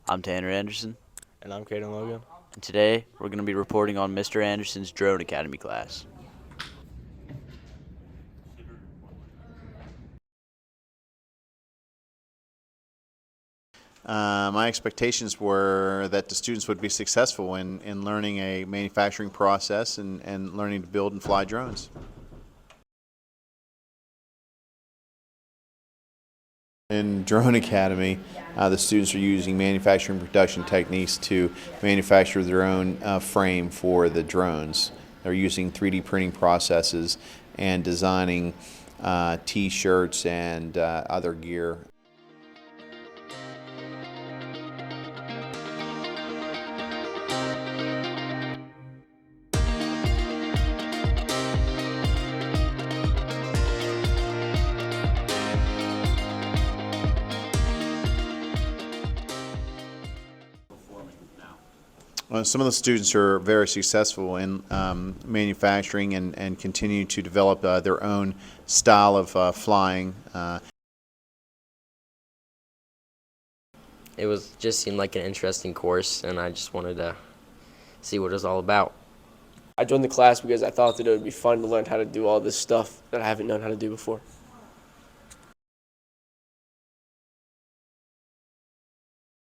I'm Tanner Anderson, And I'm Caden Logan. and today we're going to be reporting on Mr. Anderson's Drone Academy class. My expectations were that the students would be successful in learning a manufacturing process and learning to build and fly drones. In Drone Academy, the students are using manufacturing production techniques to manufacture their own frame for the drones. They're using 3D printing processes and designing T-shirts and other gear. Some of the students are very successful in manufacturing and continue to develop their own style of flying. It just seemed like an interesting course, and I just wanted to see what it was all about. I joined the class because I thought that it would be fun to learn how to do all this stuff that I haven't known how to do before.